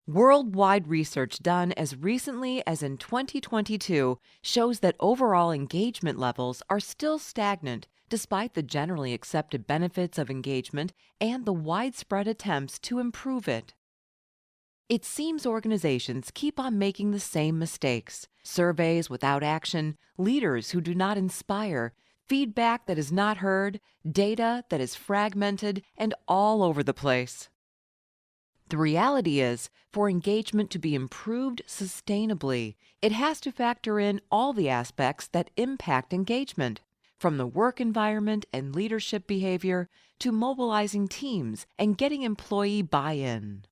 Worldwide research done as recently as in 2022 shows that overall engagement levels are still stagnant despite the generally accepted benefits of engagement and the widespread attempts to improve it. It seems organizations keep on making the same mistakes: surveys without action, leaders who do not inspire, feedback that is not heard, data that is fragmented and all over the place. The reality is, for engagement to be improved sustainably, it has to factor in all the aspects that impact engagement, from the work environment and leadership behavior to mobilizing teams and getting employee buy-in.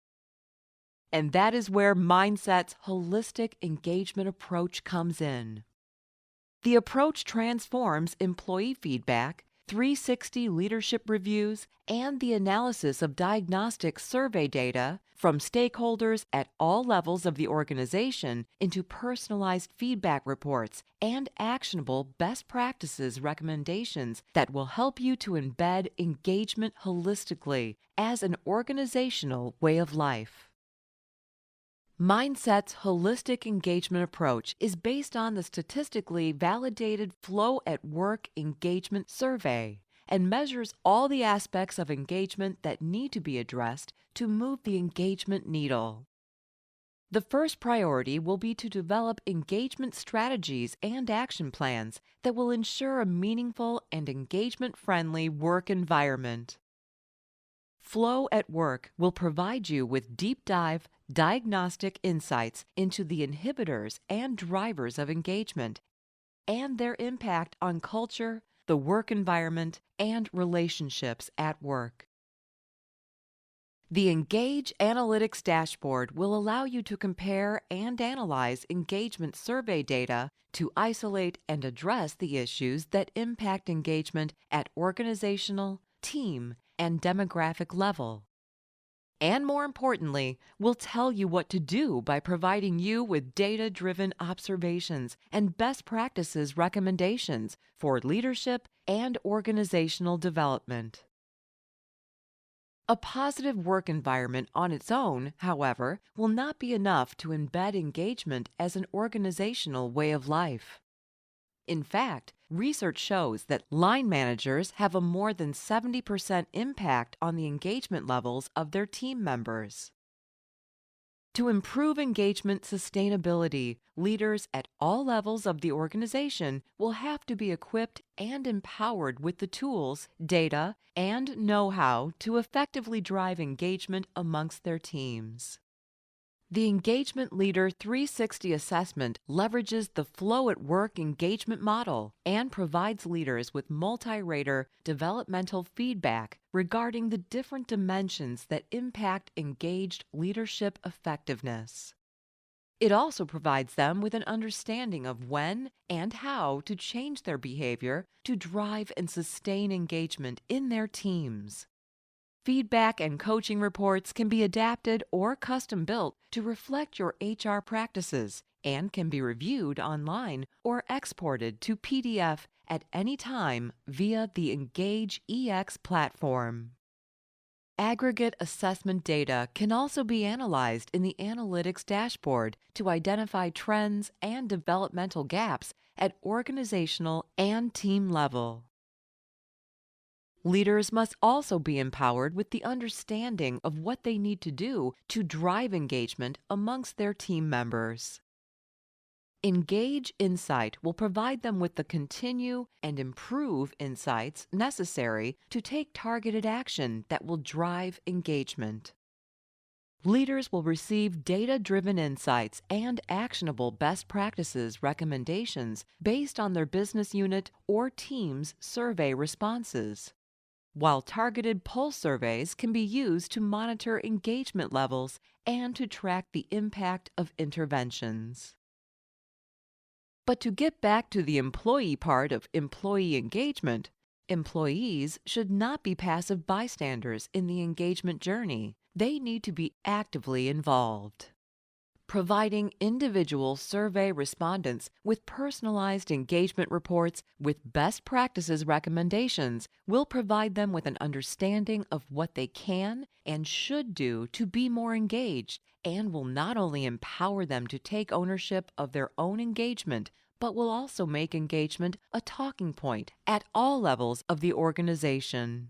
And that is where Mindset's holistic engagement approach comes in. The approach transforms employee feedback, 360 leadership reviews, and the analysis of diagnostic survey data from stakeholders at all levels of the organization into personalized feedback reports and actionable best practices recommendations that will help you to embed engagement holistically as an organizational way of life. Mindset's holistic engagement approach is based on the statistically validated Flow at Work engagement survey and measures all the aspects of engagement that need to be addressed to move the engagement needle. The first priority will be to develop engagement strategies and action plans that will ensure a meaningful and engagement-friendly work environment. Flow at Work will provide you with deep dive diagnostic insights into the inhibitors and drivers of engagement and their impact on culture, the work environment, and relationships at work. The Engage Analytics dashboard will allow you to compare and analyze engagement survey data to isolate and address the issues that impact engagement at organizational, team, and demographic level. And more importantly, we'll tell you what to do by providing you with data-driven observations and best practices recommendations for leadership and organizational development. A positive work environment on its own, however, will not be enough to embed engagement as an organizational way of life. In fact, research shows that line managers have a more than 70% impact on the engagement levels of their team members. To improve engagement sustainability, leaders at all levels of the organization will have to be equipped and empowered with the tools, data, and know-how to effectively drive engagement amongst their teams. The Engagement Leader 360 assessment leverages the Flow at Work engagement model and provides leaders with multi-rater developmental feedback regarding the different dimensions that impact engaged leadership effectiveness. It also provides them with an understanding of when and how to change their behavior to drive and sustain engagement in their teams. Feedback and coaching reports can be adapted or custom-built to reflect your HR practices and can be reviewed online or exported to PDF at any time via the Engage EX platform. Aggregate assessment data can also be analyzed in the Analytics dashboard to identify trends and developmental gaps at organizational and team level. Leaders must also be empowered with the understanding of what they need to do to drive engagement amongst their team members. Engage Insight will provide them with the continue and improve insights necessary to take targeted action that will drive engagement. Leaders will receive data-driven insights and actionable best practices recommendations based on their business unit or team's survey responses, while targeted pulse surveys can be used to monitor engagement levels and to track the impact of interventions. But to get back to the employee part of employee engagement, employees should not be passive bystanders in the engagement journey. They need to be actively involved. Providing individual survey respondents with personalized engagement reports with best practices recommendations will provide them with an understanding of what they can and should do to be more engaged, and will not only empower them to take ownership of their own engagement, but will also make engagement a talking point at all levels of the organization.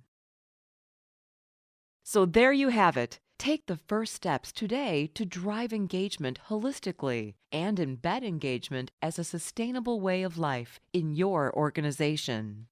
So there you have it. Take the first steps today to drive engagement holistically and embed engagement as a sustainable way of life in your organization.